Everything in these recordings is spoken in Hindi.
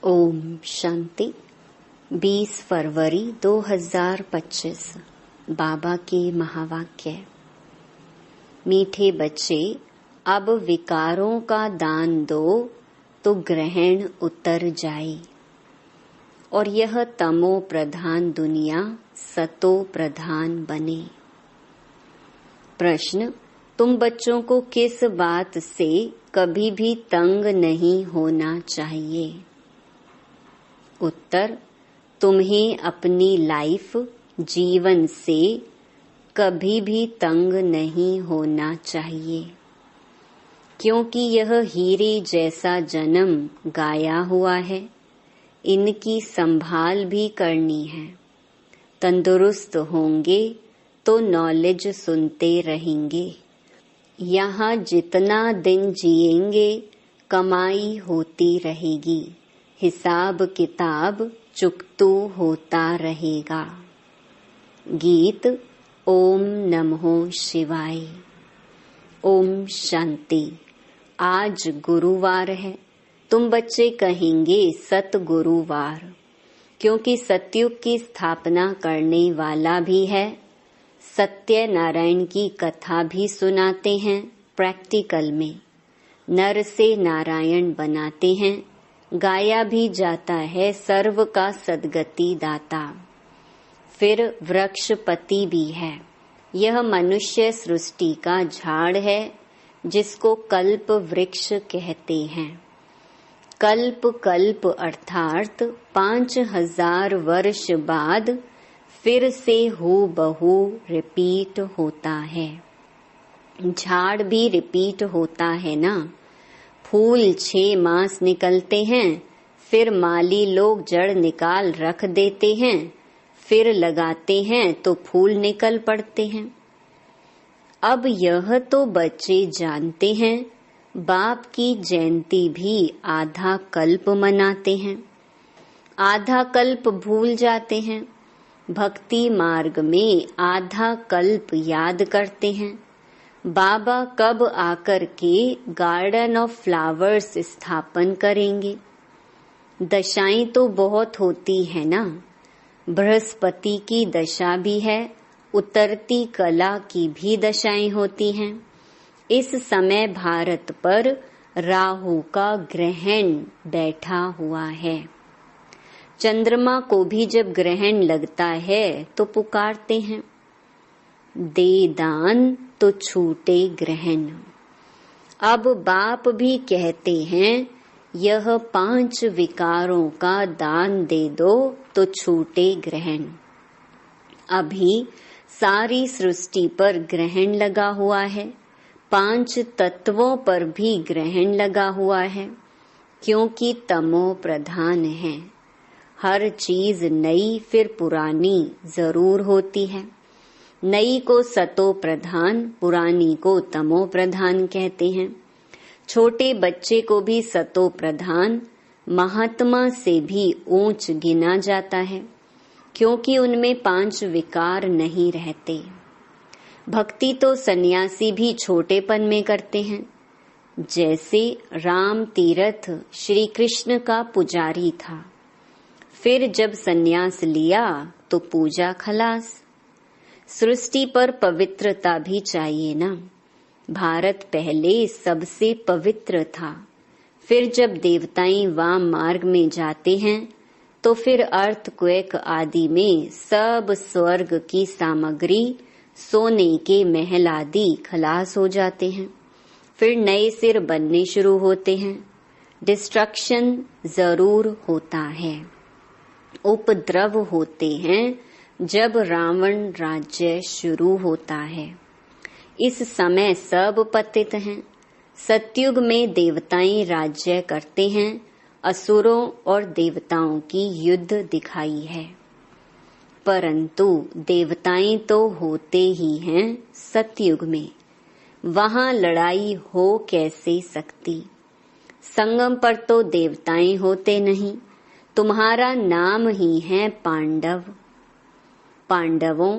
ओम शांति। 20 फरवरी 2025 बाबा के महावाक्य। मीठे बच्चे, अब विकारों का दान दो तो ग्रहण उतर जाए और यह तमो प्रधान दुनिया सतो प्रधान बने। प्रश्न: तुम बच्चों को किस बात से कभी भी तंग नहीं होना चाहिए? उत्तर: तुम्हें अपनी लाइफ जीवन से कभी भी तंग नहीं होना चाहिए, क्योंकि यह हीरे जैसा जन्म गाया हुआ है। इनकी संभाल भी करनी है। तंदुरुस्त होंगे तो नॉलेज सुनते रहेंगे। यहाँ जितना दिन जिएंगे कमाई होती रहेगी, हिसाब किताब चुकतू होता रहेगा। गीत। ओम नमो शिवाय। ओम शांति। आज गुरुवार है। तुम बच्चे कहेंगे सतगुरुवार, क्योंकि सतयुग की स्थापना करने वाला भी है। सत्यनारायण की कथा भी सुनाते हैं। प्रैक्टिकल में नर से नारायण बनाते हैं। गाया भी जाता है सर्व का सद्गति दाता। फिर वृक्षपति भी है। यह मनुष्य सृष्टि का झाड़ है, जिसको कल्प वृक्ष कहते हैं। कल्प कल्प अर्थात 5000 वर्ष बाद फिर से हूबहू रिपीट होता है। झाड़ भी रिपीट होता है ना। फूल 6 मास निकलते हैं, फिर माली लोग जड़ निकाल रख देते हैं, फिर लगाते हैं तो फूल निकल पड़ते हैं। अब यह तो बच्चे जानते हैं, बाप की जयंती भी आधा कल्प मनाते हैं, आधा कल्प भूल जाते हैं। भक्ति मार्ग में आधा कल्प याद करते हैं। बाबा कब आकर के गार्डन ऑफ फ्लावर्स स्थापन करेंगे? दशाएं तो बहुत होती है ना। बृहस्पति की दशा भी है, उतरती कला की भी दशाएं होती हैं। इस समय भारत पर राहु का ग्रहण बैठा हुआ है। चंद्रमा को भी जब ग्रहण लगता है तो पुकारते हैं, दे दान तो छूटे ग्रहण। अब बाप भी कहते हैं, यह 5 विकारों का दान दे दो तो छूटे ग्रहण। अभी सारी सृष्टि पर ग्रहण लगा हुआ है। 5 तत्वों पर भी ग्रहण लगा हुआ है, क्योंकि तमो प्रधान है। हर चीज नई फिर पुरानी जरूर होती है। नई को सतो प्रधान, पुरानी को तमो प्रधान कहते हैं। छोटे बच्चे को भी सतो प्रधान, महात्मा से भी ऊंच गिना जाता है, क्योंकि उनमें 5 विकार नहीं रहते। भक्ति तो सन्यासी भी छोटेपन में करते हैं। जैसे राम तीरथ श्री कृष्ण का पुजारी था, फिर जब सन्यास लिया तो पूजा खलास। सृष्टि पर पवित्रता भी चाहिए ना। भारत पहले सबसे पवित्र था, फिर जब देवताएं वाम मार्ग में जाते हैं तो फिर अर्थक्वेक आदि में सब स्वर्ग की सामग्री, सोने के महल आदि खलास हो जाते हैं। फिर नए सिर बनने शुरू होते हैं। डिस्ट्रक्शन जरूर होता है। उपद्रव होते हैं जब रावण राज्य शुरू होता है। इस समय सब पतित हैं। सतयुग में देवताएं राज्य करते हैं। असुरों और देवताओं की युद्ध दिखाई है, परंतु देवताएं तो होते ही हैं सतयुग में। वहां लड़ाई हो कैसे सकती? संगम पर तो देवताएं होते नहीं। तुम्हारा नाम ही है पांडव। पांडवों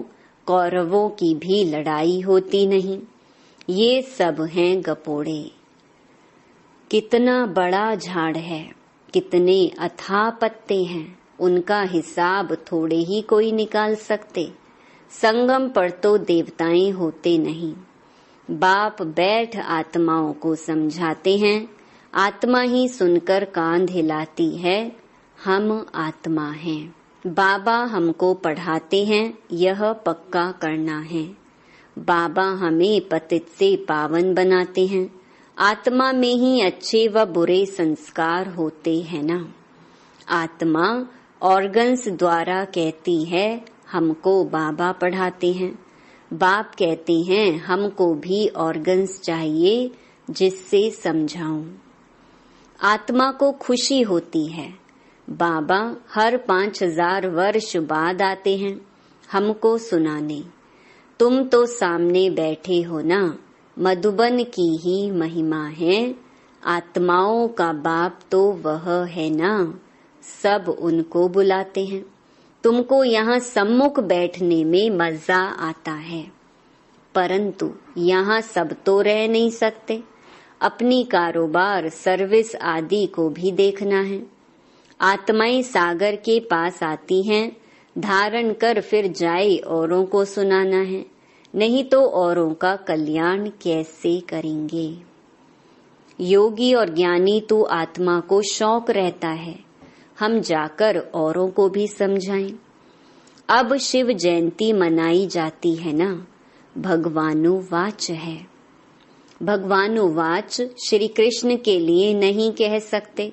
कौरवों की भी लड़ाई होती नहीं। ये सब हैं गपोड़े। कितना बड़ा झाड़ है, कितने अथाह पत्ते हैं, उनका हिसाब थोड़े ही कोई निकाल सकते। संगम पर तो देवताएं होते नहीं। बाप बैठ आत्माओं को समझाते हैं, आत्मा ही सुनकर कान हिलाती है, हम आत्मा हैं। बाबा हमको पढ़ाते हैं, यह पक्का करना है। बाबा हमें पतित से पावन बनाते हैं। आत्मा में ही अच्छे व बुरे संस्कार होते हैं ना। आत्मा ऑर्गन्स द्वारा कहती है, हमको बाबा पढ़ाते हैं। बाप कहते हैं, हमको भी ऑर्गन्स चाहिए जिससे समझाऊं। आत्मा को खुशी होती है। बाबा हर 5000 वर्ष बाद आते हैं हमको सुनाने। तुम तो सामने बैठे हो ना, मधुबन की ही महिमा है। आत्माओं का बाप तो वह है ना, सब उनको बुलाते हैं। तुमको यहाँ सम्मुख बैठने में मजा आता है, परंतु यहाँ सब तो रह नहीं सकते। अपनी कारोबार, सर्विस आदि को भी देखना है। आत्माएं सागर के पास आती हैं, धारण कर फिर जाए औरों को सुनाना है, नहीं तो औरों का कल्याण कैसे करेंगे। योगी और ज्ञानी तो आत्मा को शौक रहता है, हम जाकर औरों को भी समझाएं। अब शिव जयंती मनाई जाती है ना, भगवानुवाच है। भगवानुवाच श्री कृष्ण के लिए नहीं कह सकते,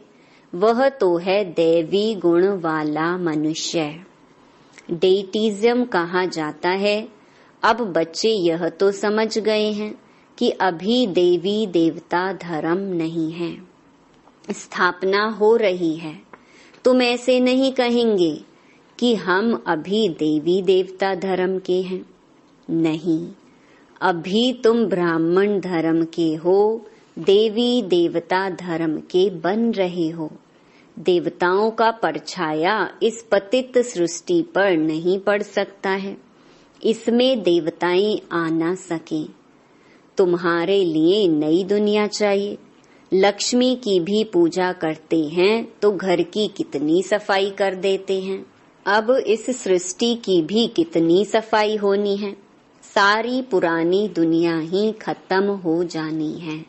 वह तो है दैवी गुण वाला मनुष्य। डेटिज्म कहा जाता है। अब बच्चे यह तो समझ गए हैं कि अभी देवी देवता धर्म नहीं है, स्थापना हो रही है। तुम ऐसे नहीं कहेंगे कि हम अभी देवी देवता धर्म के हैं। नहीं, अभी तुम ब्राह्मण धर्म के हो, देवी देवता धर्म के बन रहे हो। देवताओं का परछाया इस पतित सृष्टि पर नहीं पड़ सकता है, इसमें देवताएं आ ना सके। तुम्हारे लिए नई दुनिया चाहिए। लक्ष्मी की भी पूजा करते हैं तो घर की कितनी सफाई कर देते हैं। अब इस सृष्टि की भी कितनी सफाई होनी है। सारी पुरानी दुनिया ही खत्म हो जानी है।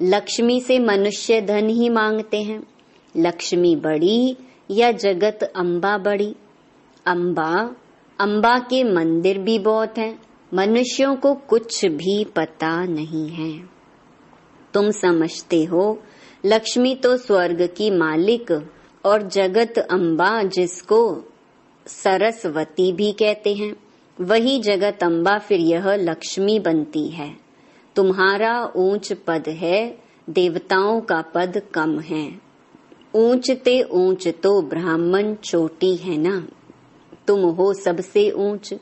लक्ष्मी से मनुष्य धन ही मांगते हैं। लक्ष्मी बड़ी या जगत अम्बा बड़ी? अम्बा के मंदिर भी बहुत हैं, मनुष्यों को कुछ भी पता नहीं है। तुम समझते हो लक्ष्मी तो स्वर्ग की मालिक और जगत अम्बा, जिसको सरस्वती भी कहते हैं, वही जगत अम्बा फिर यह लक्ष्मी बनती है। तुम्हारा ऊंच पद है, देवताओं का पद कम है। ऊंचते ऊंच तो ब्राह्मण चोटी है ना, तुम हो सबसे ऊंच।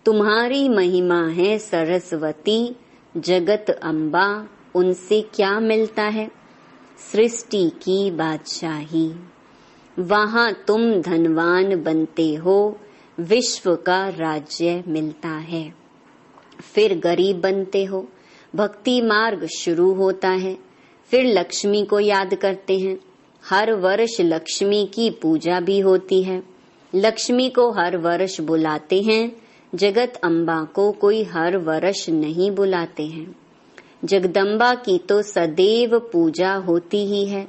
तुम्हारी महिमा है सरस्वती, जगत अम्बा, उनसे क्या मिलता है? सृष्टि की बादशाही। वहां तुम धनवान बनते हो, विश्व का राज्य मिलता है। फिर गरीब बनते हो, भक्ति मार्ग शुरू होता है। फिर लक्ष्मी को याद करते हैं। हर वर्ष लक्ष्मी की पूजा भी होती है। लक्ष्मी को हर वर्ष बुलाते हैं, जगत अम्बा को कोई हर वर्ष नहीं बुलाते हैं। जगदम्बा की तो सदैव पूजा होती ही है।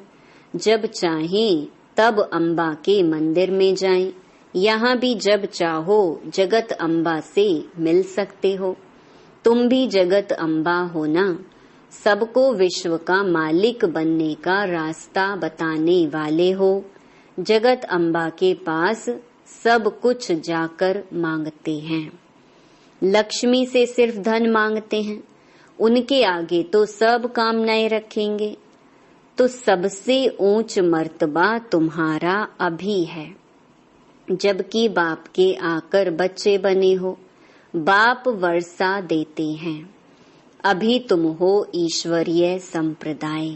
जब चाहें तब अम्बा के मंदिर में जाएं। यहाँ भी जब चाहो जगत अम्बा से मिल सकते हो। तुम भी जगत अम्बा हो ना, सबको विश्व का मालिक बनने का रास्ता बताने वाले हो। जगत अम्बा के पास सब कुछ जाकर मांगते हैं। लक्ष्मी से सिर्फ धन मांगते हैं, उनके आगे तो सब कामनाएं रखेंगे। तो सबसे ऊंच मर्तबा तुम्हारा अभी है, जबकि बाप के आकर बच्चे बने हो। बाप वर्षा देते हैं। अभी तुम हो ईश्वरीय संप्रदाय,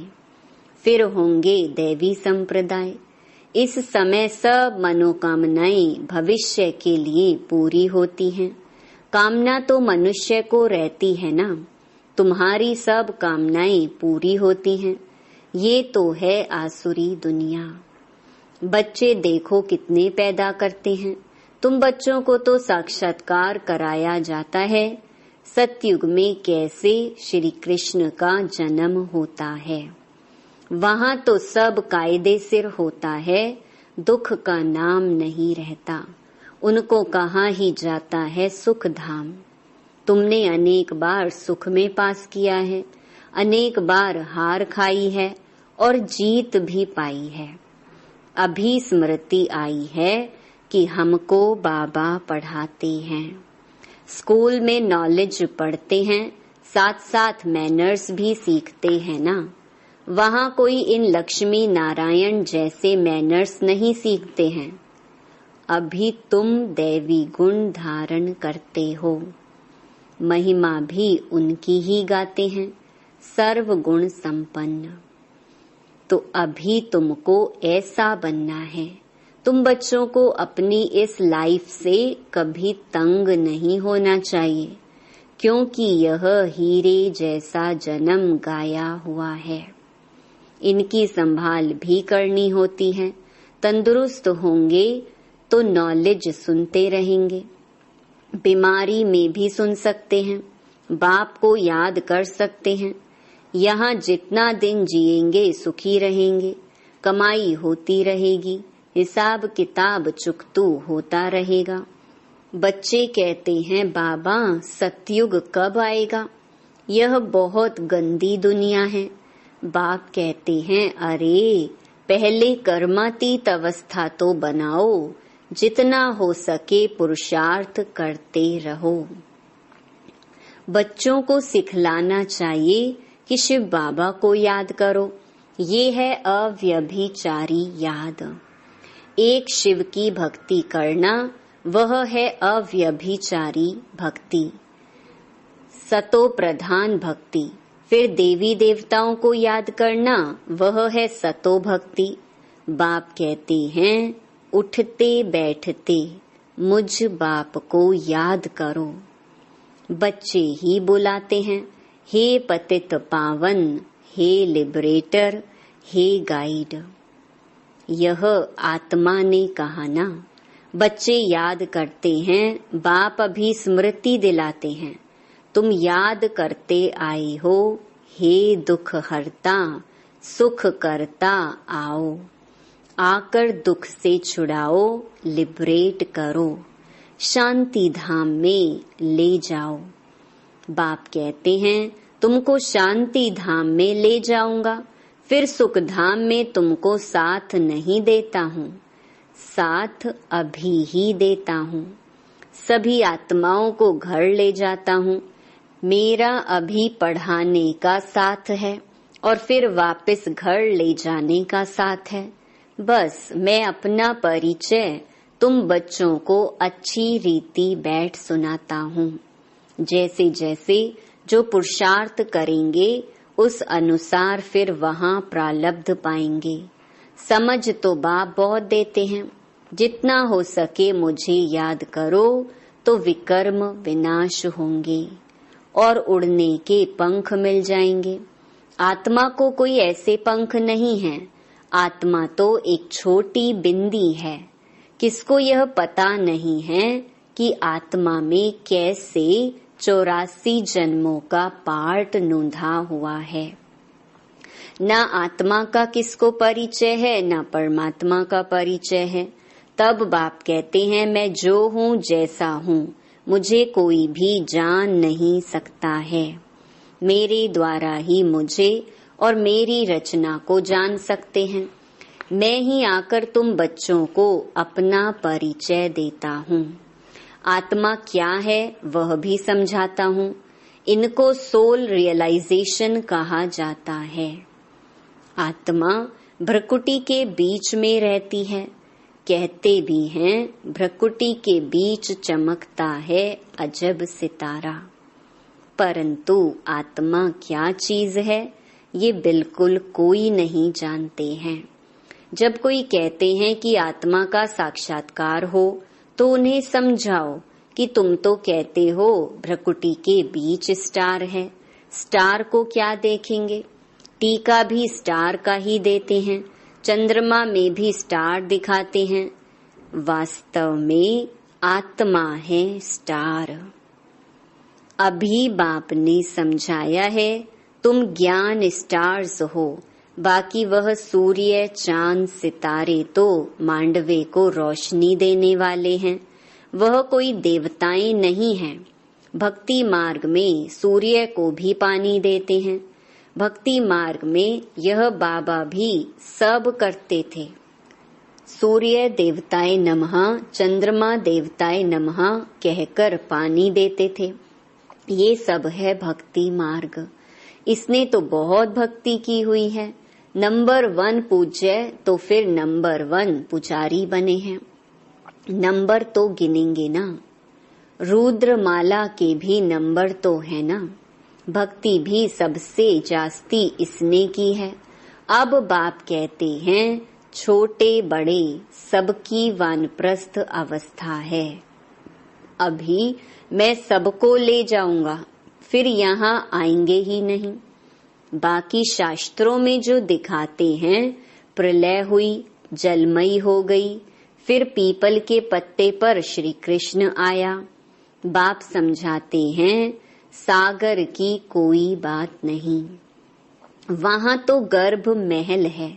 फिर होंगे दैवी संप्रदाय। इस समय सब मनोकामनाएं भविष्य के लिए पूरी होती हैं। कामना तो मनुष्य को रहती है ना, तुम्हारी सब कामनाएं पूरी होती हैं। ये तो है आसुरी दुनिया। बच्चे देखो कितने पैदा करते हैं। तुम बच्चों को तो साक्षात्कार कराया जाता है सतयुग में कैसे श्री कृष्ण का जन्म होता है। वहाँ तो सब कायदे सिर होता है, दुख का नाम नहीं रहता। उनको कहाँ ही जाता है सुख धाम। तुमने अनेक बार सुख में पास किया है, अनेक बार हार खाई है और जीत भी पाई है। अभी स्मृति आई है कि हमको बाबा पढ़ाते हैं। स्कूल में नॉलेज पढ़ते हैं, साथ साथ मैनर्स भी सीखते हैं ना। वहाँ कोई इन लक्ष्मी नारायण जैसे मैनर्स नहीं सीखते हैं। अभी तुम दैवी गुण धारण करते हो, महिमा भी उनकी ही गाते हैं, सर्व गुण संपन्न। तो अभी तुमको ऐसा बनना है। तुम बच्चों को अपनी इस लाइफ से कभी तंग नहीं होना चाहिए, क्योंकि यह हीरे जैसा जन्म गाया हुआ है। इनकी संभाल भी करनी होती है। तंदुरुस्त होंगे तो नॉलेज सुनते रहेंगे, बीमारी में भी सुन सकते हैं, बाप को याद कर सकते हैं। यहाँ जितना दिन जिएंगे सुखी रहेंगे, कमाई होती रहेगी, हिसाब किताब चुकतू होता रहेगा। बच्चे कहते हैं बाबा सतयुग कब आएगा, यह बहुत गंदी दुनिया है। बाप कहते हैं अरे पहले कर्मातीत अवस्था तो बनाओ, जितना हो सके पुरुषार्थ करते रहो। बच्चों को सिखलाना चाहिए कि शिव बाबा को याद करो। ये है अव्यभिचारी याद। एक शिव की भक्ति करना वह है अव्यभिचारी भक्ति, सतो प्रधान भक्ति। फिर देवी देवताओं को याद करना वह है सतो भक्ति। बाप कहते हैं उठते बैठते मुझ बाप को याद करो। बच्चे ही बुलाते हैं हे पतित पावन, हे लिबरेटर, हे गाइड। यह आत्मा ने कहा ना। बच्चे याद करते हैं, बाप अभी स्मृति दिलाते हैं। तुम याद करते आए हो हे दुख हरता, सुख करता आओ। आकर दुख से छुड़ाओ, लिबरेट करो, शांति धाम में ले जाओ। बाप कहते हैं तुमको शांति धाम में ले जाऊंगा, फिर सुख धाम में तुमको साथ नहीं देता हूँ, साथ अभी ही देता हूँ। सभी आत्माओं को घर ले जाता हूँ। मेरा अभी पढ़ाने का साथ है और फिर वापस घर ले जाने का साथ है। बस मैं अपना परिचय तुम बच्चों को अच्छी रीति बैठ सुनाता हूँ। जैसे जैसे जो पुरुषार्थ करेंगे उस अनुसार फिर वहाँ प्रालब्ध पाएंगे। समझ तो बाप बहुत देते हैं। जितना हो सके मुझे याद करो तो विकर्म विनाश होंगे और उड़ने के पंख मिल जाएंगे। आत्मा को कोई ऐसे पंख नहीं है। आत्मा तो एक छोटी बिंदी है। किसको यह पता नहीं है कि आत्मा में कैसे 84 जन्मों का पार्ट नूंधा हुआ है। न आत्मा का किसको परिचय है, न परमात्मा का परिचय है। तब बाप कहते हैं मैं जो हूँ जैसा हूँ, मुझे कोई भी जान नहीं सकता है। मेरे द्वारा ही मुझे और मेरी रचना को जान सकते हैं। मैं ही आकर तुम बच्चों को अपना परिचय देता हूँ। आत्मा क्या है वह भी समझाता हूँ। इनको सोल रियलाइजेशन कहा जाता है। आत्मा भ्रकुटी के बीच में रहती है। कहते भी हैं भ्रकुटी के बीच चमकता है अजब सितारा। परंतु आत्मा क्या चीज है ये बिल्कुल कोई नहीं जानते हैं। जब कोई कहते हैं कि आत्मा का साक्षात्कार हो तो उन्हें समझाओ कि तुम तो कहते हो भ्रकुटी के बीच स्टार है, स्टार को क्या देखेंगे। टीका भी स्टार का ही देते हैं। चंद्रमा में भी स्टार दिखाते हैं, वास्तव में आत्मा है स्टार। अभी बाप ने समझाया है, तुम ज्ञान स्टार्स हो, बाकी वह सूर्य चांद सितारे तो मांडवे को रोशनी देने वाले हैं, वह कोई देवताएं नहीं हैं। भक्ति मार्ग में सूर्य को भी पानी देते हैं, भक्ति मार्ग में यह बाबा भी सब करते थे। सूर्य देवताए नमः, चंद्रमा देवताए नमः कहकर पानी देते थे। ये सब है भक्ति मार्ग। इसने तो बहुत भक्ति की हुई है। नंबर 1 पूज्य तो फिर नंबर 1 पुजारी बने हैं। नंबर तो गिनेंगे ना, रुद्रमाला के भी नंबर तो है ना। भक्ति भी सबसे जास्ती इसने की है। अब बाप कहते हैं, छोटे बड़े सबकी वानप्रस्थ अवस्था है। अभी मैं सबको ले जाऊंगा, फिर यहाँ आएंगे ही नहीं। बाकी शास्त्रों में जो दिखाते हैं, प्रलय हुई, जलमयी हो गई, फिर पीपल के पत्ते पर श्री कृष्ण आया। बाप समझाते हैं, सागर की कोई बात नहीं। वहां तो गर्भ महल है,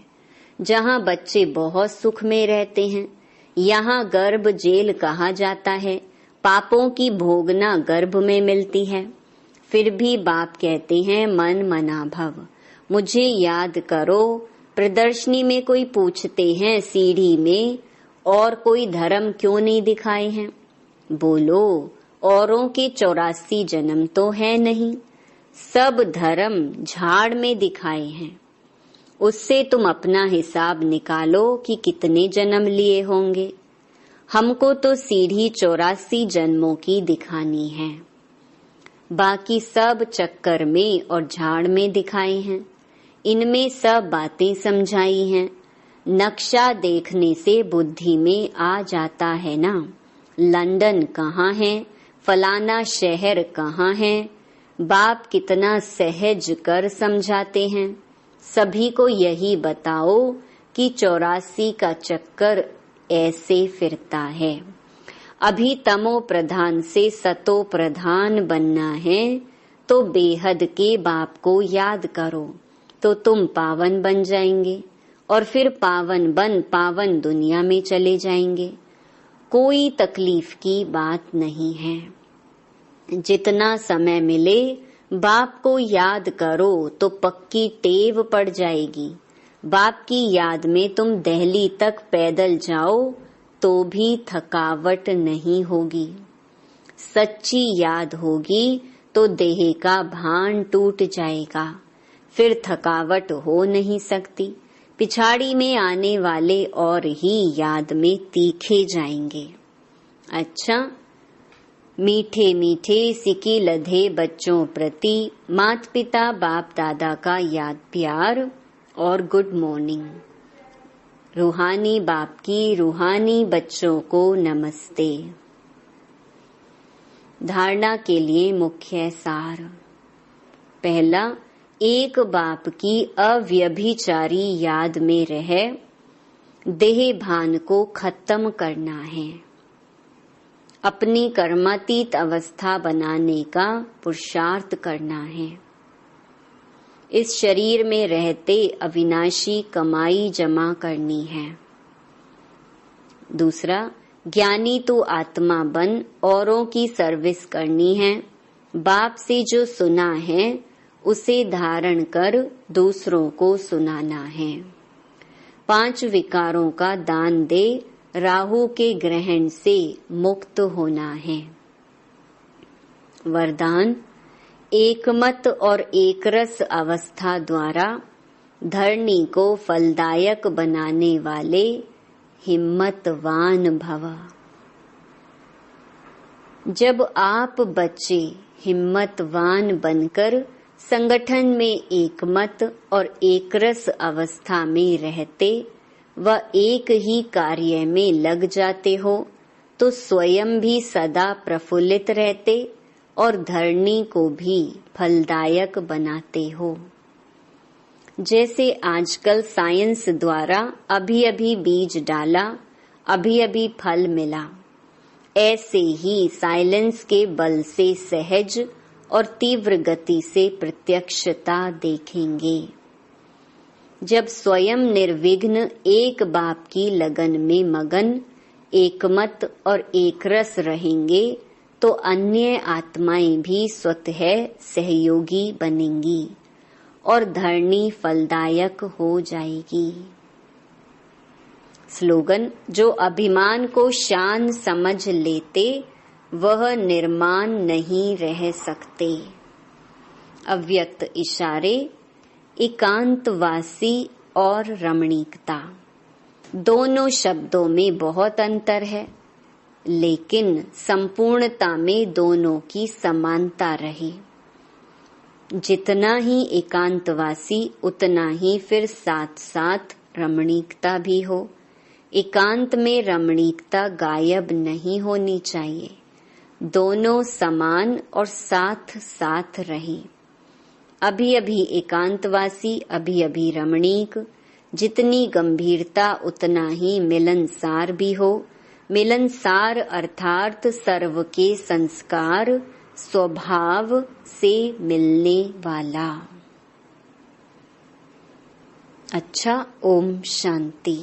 जहां बच्चे बहुत सुख में रहते हैं। यहाँ गर्भ जेल कहा जाता है, पापों की भोगना गर्भ में मिलती है। फिर भी बाप कहते हैं, मन मना भव, मुझे याद करो। प्रदर्शनी में कोई पूछते हैं, सीढ़ी में और कोई धर्म क्यों नहीं दिखाए हैं? बोलो, औरों के 84 जन्म तो है नहीं, सब धर्म झाड़ में दिखाए हैं। उससे तुम अपना हिसाब निकालो कि कितने जन्म लिए होंगे। हमको तो सीढ़ी 84 जन्मों की दिखानी है, बाकी सब चक्कर में और झाड़ में दिखाए हैं। इनमें सब बातें समझाई हैं। नक्शा देखने से बुद्धि में आ जाता है ना, लंदन कहाँ है, फलाना शहर कहाँ है। बाप कितना सहज कर समझाते हैं। सभी को यही बताओ कि 84 का चक्कर ऐसे फिरता है। अभी तमो प्रधान से सतो प्रधान बनना है, तो बेहद के बाप को याद करो, तो तुम पावन बन जाएंगे और फिर पावन बन पावन दुनिया में चले जाएंगे। कोई तकलीफ की बात नहीं है। जितना समय मिले बाप को याद करो तो पक्की टेव पड़ जाएगी। बाप की याद में तुम दिल्ली तक पैदल जाओ तो भी थकावट नहीं होगी। सच्ची याद होगी तो देह का भान टूट जाएगा, फिर थकावट हो नहीं सकती। पिछाड़ी में आने वाले और ही याद में तीखे जाएंगे। अच्छा, मीठे मीठे सिकी लधे बच्चों प्रति माता पिता बाप दादा का याद प्यार और गुड मॉर्निंग। रूहानी बाप की रूहानी बच्चों को नमस्ते। धारणा के लिए मुख्य सार। पहला, एक बाप की अव्यभिचारी याद में रह देह भान को खत्म करना है। अपनी कर्मातीत अवस्था बनाने का पुरुषार्थ करना है। इस शरीर में रहते अविनाशी कमाई जमा करनी है। दूसरा, ज्ञानी तो आत्मा बन औरों की सर्विस करनी है। बाप से जो सुना है उसे धारण कर दूसरों को सुनाना है। 5 विकारों का दान दे राहु के ग्रहण से मुक्त होना है। वरदान, एकमत और एकरस अवस्था द्वारा धरणी को फलदायक बनाने वाले हिम्मतवान भव। जब आप बच्चे हिम्मतवान बनकर संगठन में एकमत और एकरस अवस्था में रहते व एक ही कार्य में लग जाते हो तो स्वयं भी सदा प्रफुल्लित रहते और धरणी को भी फलदायक बनाते हो। जैसे आजकल साइंस द्वारा अभी अभी बीज डाला, अभी अभी फल मिला, ऐसे ही साइलेंस के बल से सहज और तीव्र गति से प्रत्यक्षता देखेंगे। जब स्वयं निर्विघ्न एक बाप की लगन में मगन, एकमत और एकरस रहेंगे तो अन्य आत्माएं भी स्वतः सहयोगी बनेंगी और धरनी फलदायक हो जाएगी। स्लोगन: जो अभिमान को शान समझ लेते वह निर्माण नहीं रह सकते। अव्यक्त इशारे, एकांतवासी और रमणीकता, दोनों शब्दों में बहुत अंतर है, लेकिन संपूर्णता में दोनों की समानता रही। जितना ही एकांतवासी उतना ही फिर साथ साथ रमणीकता भी हो। एकांत में रमणीकता गायब नहीं होनी चाहिए, दोनों समान और साथ साथ रहे। अभी अभी एकांतवासी, अभी अभी रमणीक, जितनी गंभीरता उतना ही मिलनसार भी हो। मिलनसार अर्थात सर्व के संस्कार स्वभाव से मिलने वाला। अच्छा, ओम शांति।